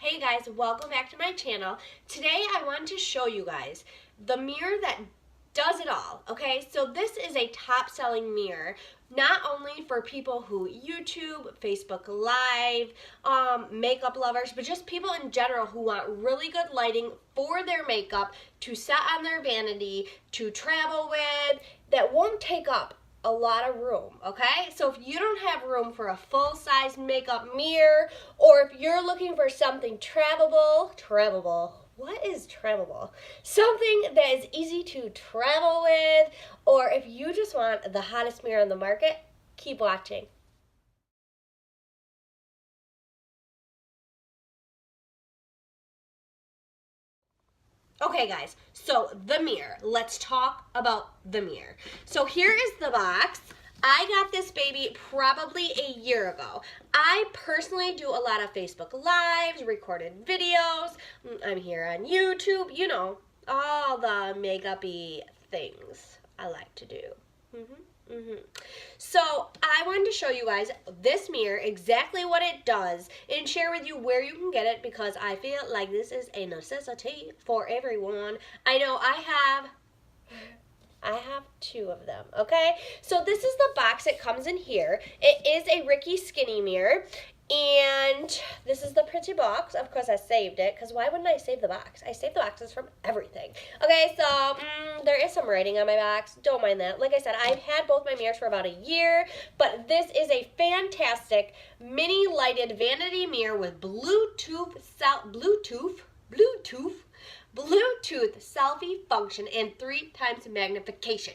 Hey guys, welcome back to my channel. Today I want to show you guys the mirror that does it all, okay? So this is a top-selling mirror, not only for people who YouTube, Facebook Live, makeup lovers, but just people in general who want really good lighting for their makeup, to set on their vanity, to travel with, that won't take up a lot of room, okay? So if you don't have room for a full-size makeup mirror, or if you're looking for something travelable, what is travelable? Something that is easy to travel with, or if you just want the hottest mirror on the market, keep watching. Okay guys, so the mirror. Let's talk about the mirror. So here is the box. I got this baby probably a year ago. I personally do a lot of Facebook Lives, recorded videos. I'm here on YouTube, you know, all the makeup-y things I like to do. So I wanted to show you guys this mirror, exactly what it does, and share with you where you can get it, because I feel like this is a necessity for everyone. I know I have two of them, okay? So this is the box it comes in here. It is a Riki skinny mirror, and this is the pretty box. Of course, I saved it, because why wouldn't I save the box? I save the boxes from everything. Okay, so there is some writing on my box. Don't mind that. Like I said, I've had both my mirrors for about a year, but this is a fantastic mini lighted vanity mirror with Bluetooth selfie function and 3 times magnification.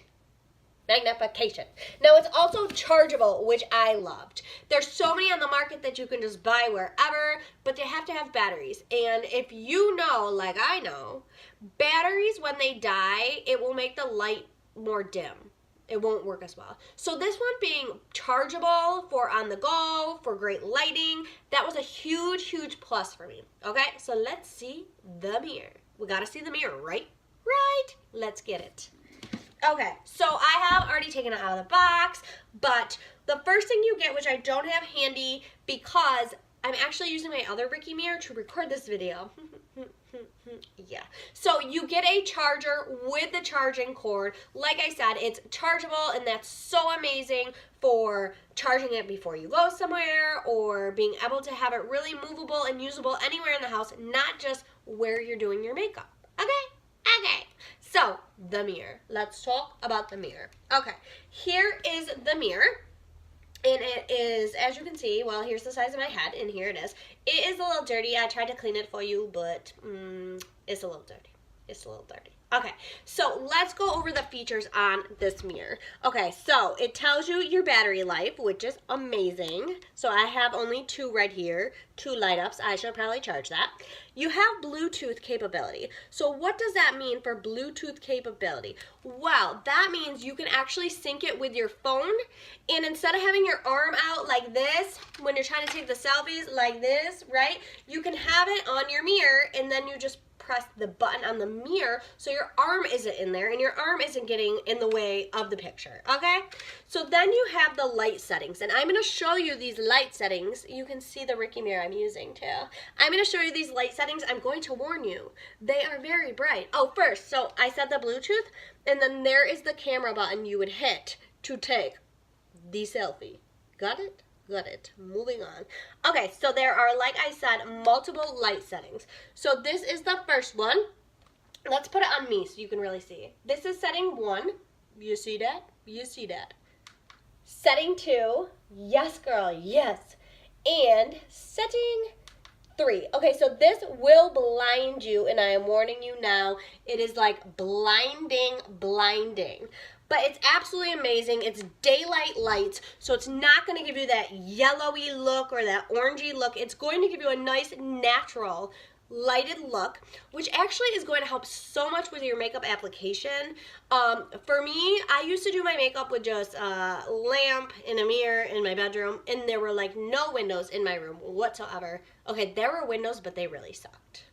Now it's also chargeable, which I loved. There's so many on the market that you can just buy wherever, but they have to have batteries. And if you know, like I know, batteries, when they die, it will make the light more dim. It won't work as well. So this one being chargeable for on the go, for great lighting, that was a huge plus for me. Okay, so let's see the mirror. We gotta see the mirror, right? Right, let's get it. Okay, so I have already taken it out of the box, but the first thing you get, which I don't have handy because I'm actually using my other Riki mirror to record this video. Yeah, so you get a charger with the charging cord. Like I said, it's chargeable, and that's so amazing for charging it before you go somewhere, or being able to have it really movable and usable anywhere in the house, not just where you're doing your makeup. Okay, so the mirror. Let's talk about the mirror. Okay, here is the mirror. And it is, as you can see, well, here's the size of my head, and here it is. It is a little dirty. I tried to clean it for you, but it's a little dirty. Okay, so let's go over the features on this mirror. Okay, so it tells you your battery life, which is amazing. So I have only 2 right here, 2 light ups. I should probably charge that. You have Bluetooth capability. So what does that mean for Bluetooth capability? Well, that means you can actually sync it with your phone, and instead of having your arm out like this when you're trying to take the selfies like this, right? You can have it on your mirror, and then you just press the button on the mirror so your arm isn't in there and your arm isn't getting in the way of the picture, okay? So then you have the light settings, and I'm going to show you these light settings. You can see the Riki mirror I'm using too. I'm going to show you these light settings. I'm going to warn you, they are very bright. Oh, first, so I said the Bluetooth, and then there is the camera button you would hit to take the selfie. Got it? Got it. Moving on. Okay, so there are, like I said, multiple light settings. So this is the first one. Let's put it on me so you can really see. This is setting 1. You see that? You see that. Setting 2. Yes, girl, yes. And setting 3. Okay, so this will blind you, and I am warning you now. It is like blinding. But it's absolutely amazing. It's daylight lights, so it's not going to give you that yellowy look or that orangey look. It's going to give you a nice, natural, lighted look, which actually is going to help so much with your makeup application. For me, I used to do my makeup with just a lamp and a mirror in my bedroom, and there were like no windows in my room whatsoever. Okay, there were windows, but they really sucked.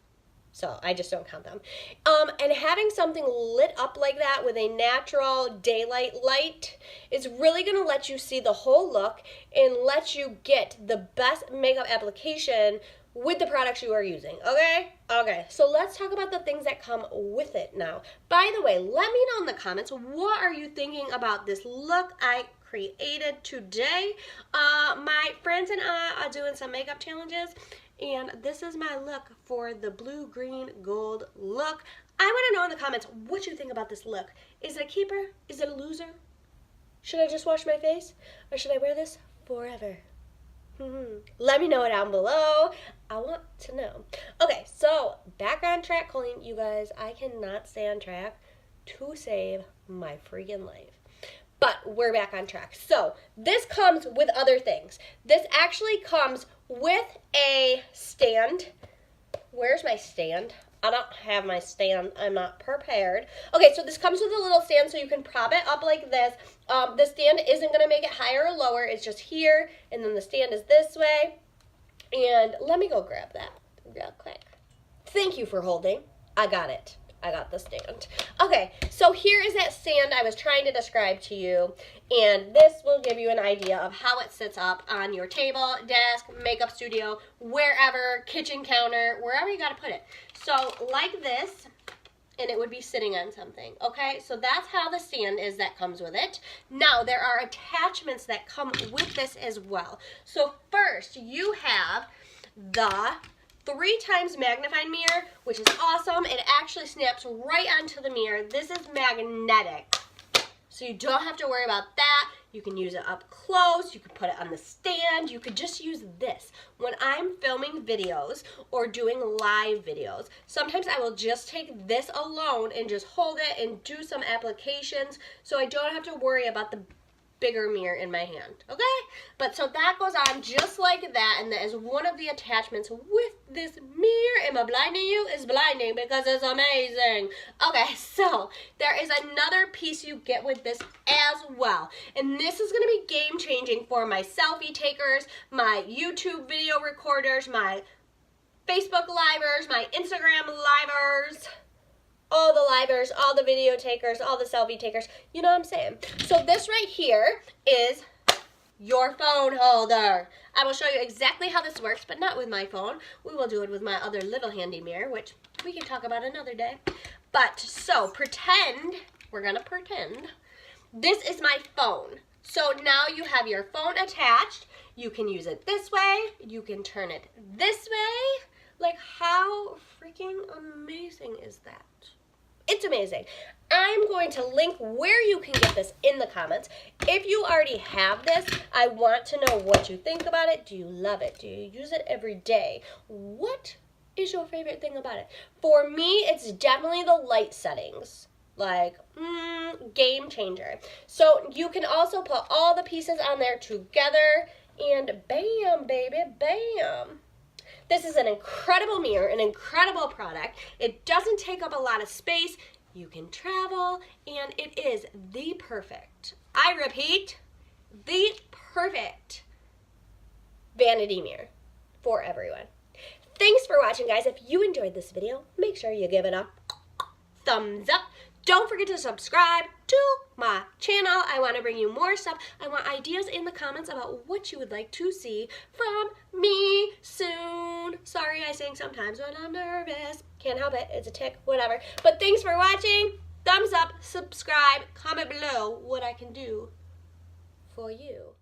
So I just don't count them. And having something lit up like that with a natural daylight light is really going to let you see the whole look and let you get the best makeup application with the products you are using, okay? Okay, so let's talk about the things that come with it now. By the way, let me know in the comments, what are you thinking about this look I created today? My friends and I are doing some makeup challenges, and this is my look for the blue, green, gold look. I want to know in the comments what you think about this look. Is it a keeper? Is it a loser? Should I just wash my face? Or should I wear this forever? Let me know down below. I want to know. Okay, so back on track, Colleen. You guys, I cannot stay on track to save my freaking life. But we're back on track. So this comes with other things. This actually comes with a stand. Where's my stand? I don't have my stand. I'm not prepared. Okay, so this comes with a little stand so you can prop it up like this. The stand isn't going to make it higher or lower. It's just here, and then the stand is this way. And let me go grab that real quick. Thank you for holding. I got it. I got the stand. Okay, so here is that stand I was trying to describe to you, and this will give you an idea of how it sits up on your table, desk, makeup studio, wherever, kitchen counter, wherever you gotta put it. So like this, and it would be sitting on something, okay? So that's how the stand is that comes with it. Now, there are attachments that come with this as well. So first, you have the 3 times magnifying mirror, which is awesome. It actually snaps right onto the mirror. This is magnetic, so you don't have to worry about that. You can use it up close. You could put it on the stand. You could just use this. When I'm filming videos or doing live videos, sometimes I will just take this alone and just hold it and do some applications so I don't have to worry about the bigger mirror in my hand, okay? But so that goes on just like that, and that is one of the attachments with this mirror. Am I blinding you? It's blinding because it's amazing. Okay, so there is another piece you get with this as well, and this is going to be game changing for my selfie takers, my YouTube video recorders, my Facebook livers, my Instagram livers, all the livers, all the video takers, all the selfie takers. You know what I'm saying? So this right here is your phone holder. I will show you exactly how this works, but not with my phone. We will do it with my other little handy mirror, which we can talk about another day. But so pretend, we're gonna pretend, this is my phone. So now you have your phone attached. You can use it this way. You can turn it this way. Like, how freaking amazing is that? It's amazing. I'm going to link where you can get this in the comments. If you already have this, I want to know what you think about it. Do you love it? Do you use it every day? What is your favorite thing about it? For me, it's definitely the light settings. Like, game changer. So you can also put all the pieces on there together, and bam, baby, bam. This is an incredible mirror, an incredible product. It doesn't take up a lot of space. You can travel, and it is the perfect, I repeat, the perfect vanity mirror for everyone. Thanks for watching, guys. If you enjoyed this video, make sure you give it a thumbs up. Don't forget to subscribe to my channel. I want to bring you more stuff. I want ideas in the comments about what you would like to see from me soon. Sorry, I sing sometimes when I'm nervous. Can't help it. It's a tick, whatever. But thanks for watching. Thumbs up, subscribe, comment below what I can do for you.